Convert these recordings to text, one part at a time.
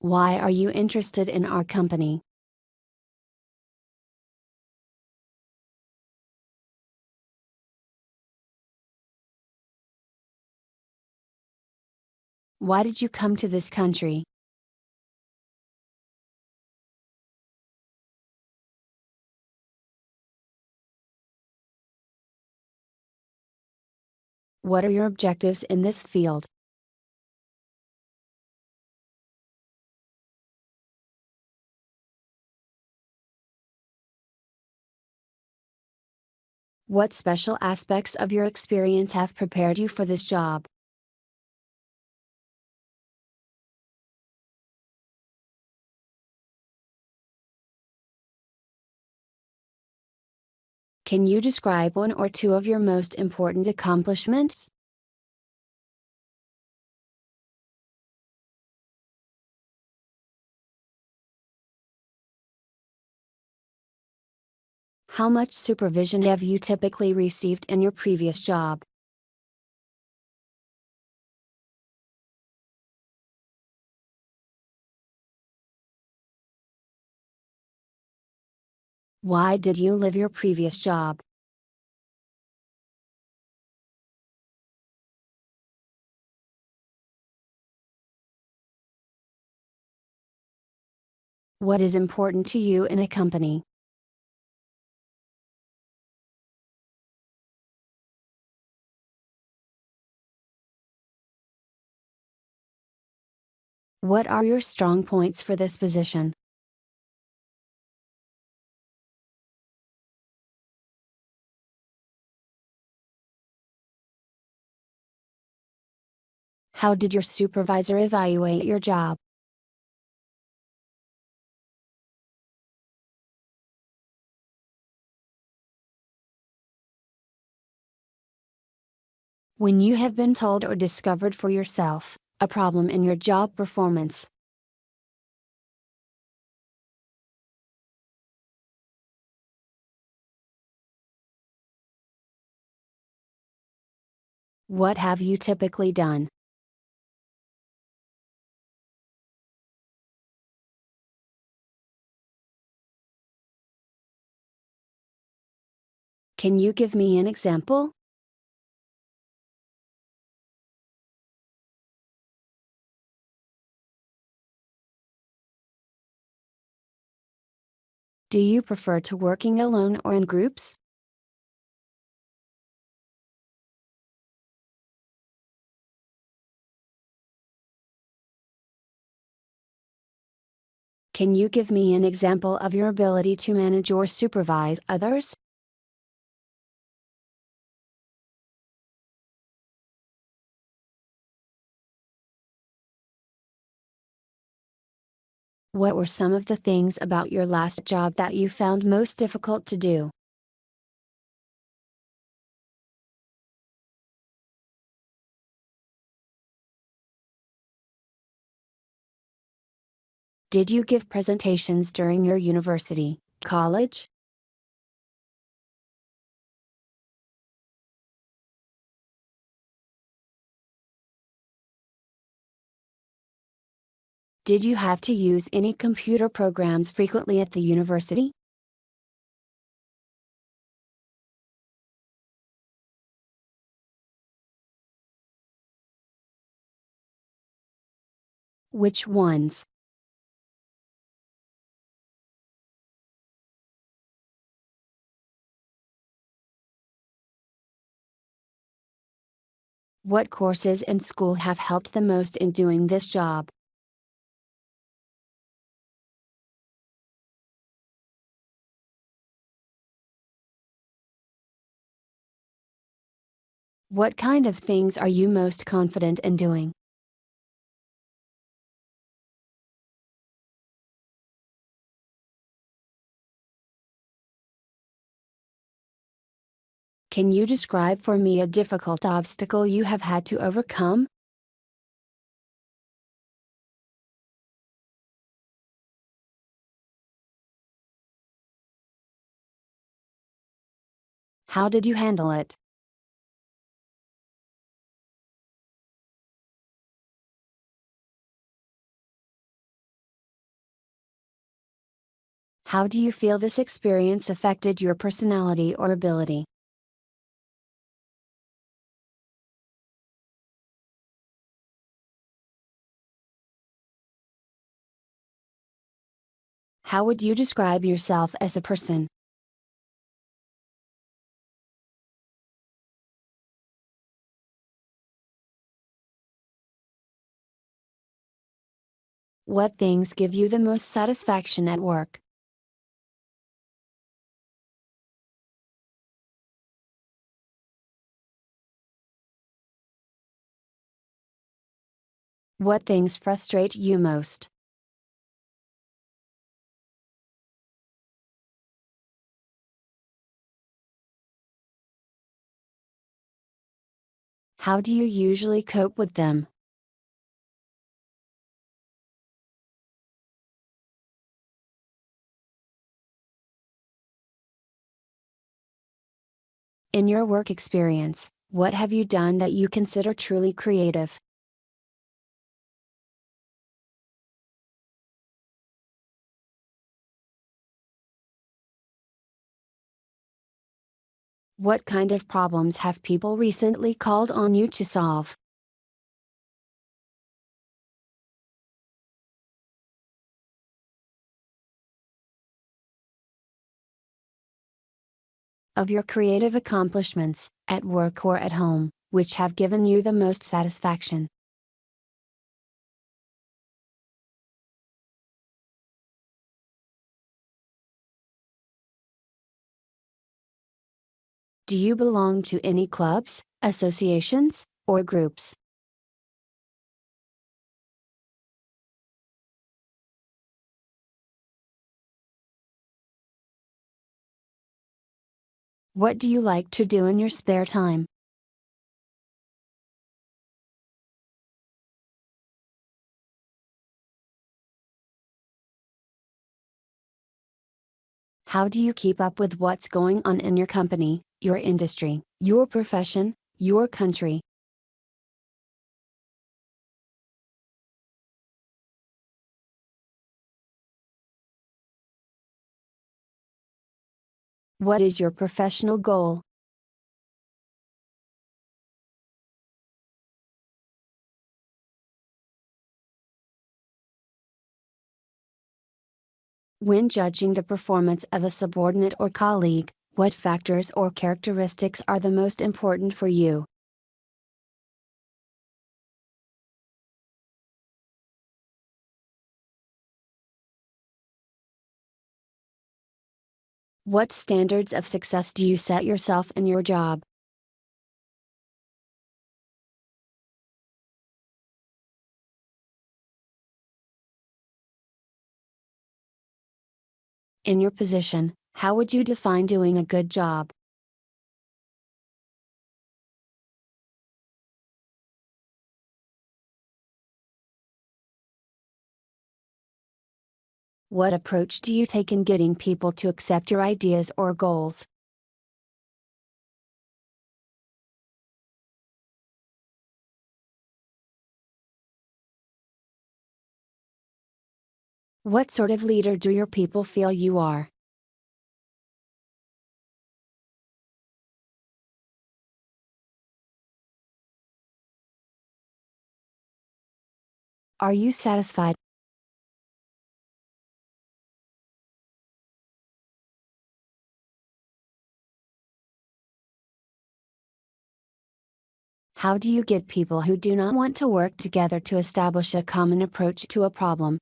Why are you interested in our company? Why did you come to this country? What are your objectives in this field? What special aspects of your experience have prepared you for this job? Can you describe one or two of your most important accomplishments? How much supervision have you typically received in your previous job? Why did you leave your previous job? What is important to you in a company? What are your strong points for this position? How did your supervisor evaluate your job? When you have been told or discovered for yourself a problem in your job performance, what have you typically done? Can you give me an example? Do you prefer to working alone or in groups? Can you give me an example of your ability to manage or supervise others? What were some of the things about your last job that you found most difficult to do? Did you give presentations during your university, college? Did you have to use any computer programs frequently at the university? Which ones? What courses in school have helped the most in doing this job? What kind of things are you most confident in doing? Can you describe for me a difficult obstacle you have had to overcome? How did you handle it? How do you feel this experience affected your personality or ability? How would you describe yourself as a person? What things give you the most satisfaction at work? What things frustrate you most? How do you usually cope with them? In your work experience, what have you done that you consider truly creative? What kind of problems have people recently called on you to solve? Of your creative accomplishments, at work or at home, which have given you the most satisfaction? Do you belong to any clubs, associations, or groups? What do you like to do in your spare time? How do you keep up with what's going on in your company, your industry, your profession, your country? What is your professional goal? When judging the performance of a subordinate or colleague, what factors or characteristics are the most important for you? What standards of success do you set yourself in your job? In your position, how would you define doing a good job? What approach do you take in getting people to accept your ideas or goals? What sort of leader do your people feel you are? Are you satisfied? How do you get people who do not want to work together to establish a common approach to a problem?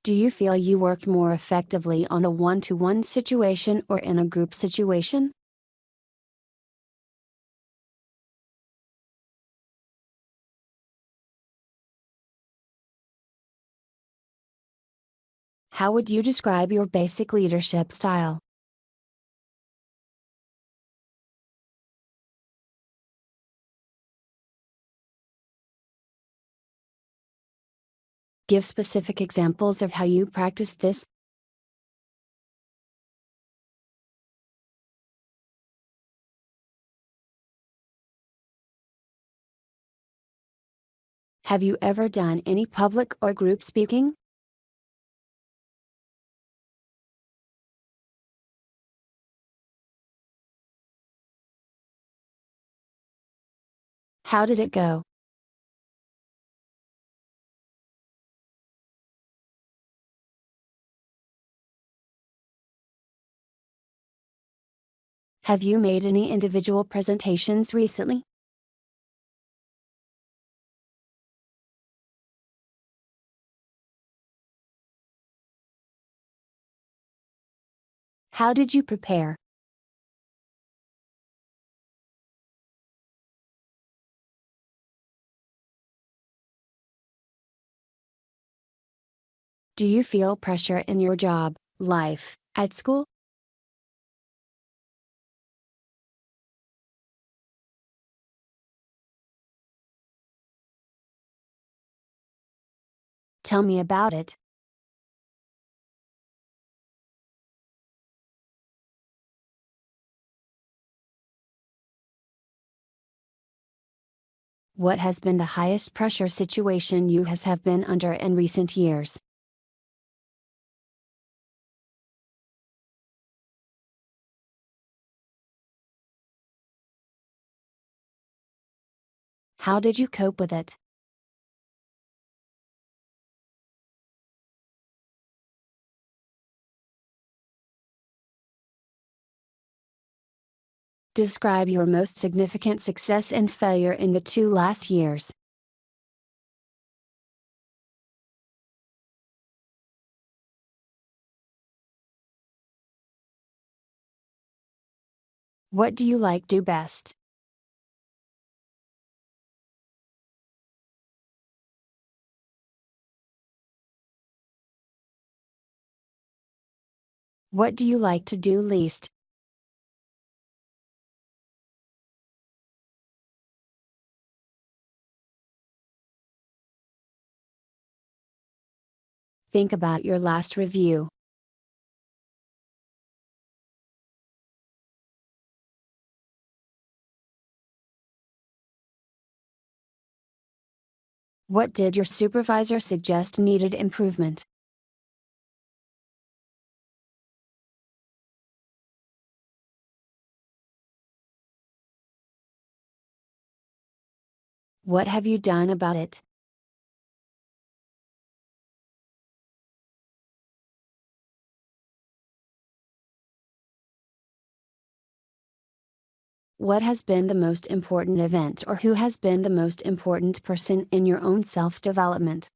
Do you feel you work more effectively on a one-to-one situation or in a group situation? How would you describe your basic leadership style? Give specific examples of how you practice this. Have you ever done any public or group speaking? How did it go? Have you made any individual presentations recently? How did you prepare? Do you feel pressure in your job, life, at school? Tell me about it. What has been the highest pressure situation you have been under in recent years? How did you cope with it? Describe your most significant success and failure in the two last years. What do you like do best? What do you like to do least? Think about your last review. What did your supervisor suggest needed improvement? What have you done about it? What has been the most important event or who has been the most important person in your own self development?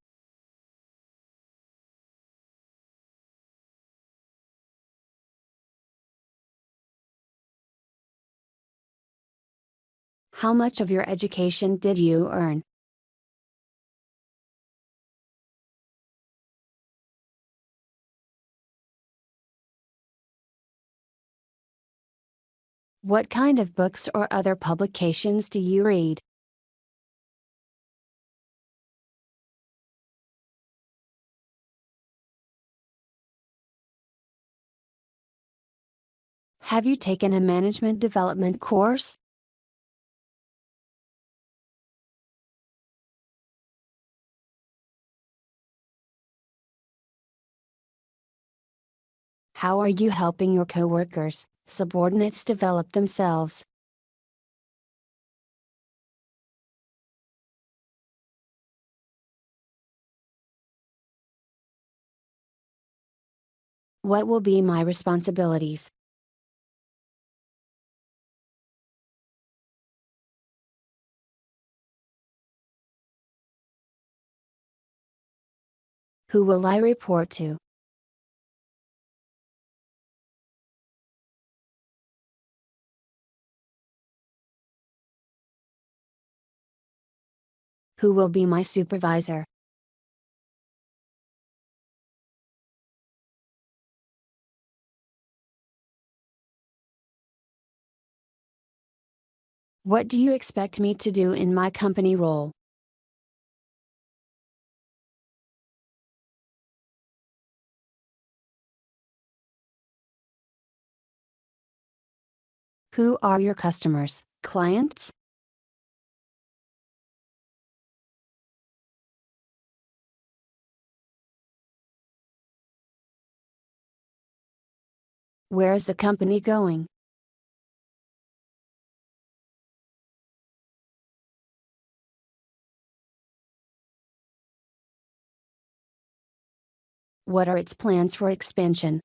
How much of your education did you earn? What kind of books or other publications do you read? Have you taken a management development course? How are you helping your coworkers, subordinates develop themselves? What will be my responsibilities? Who will I report to? Who will be my supervisor? What do you expect me to do in my company role? Who are your customers, clients? Where is the company going? What are its plans for expansion?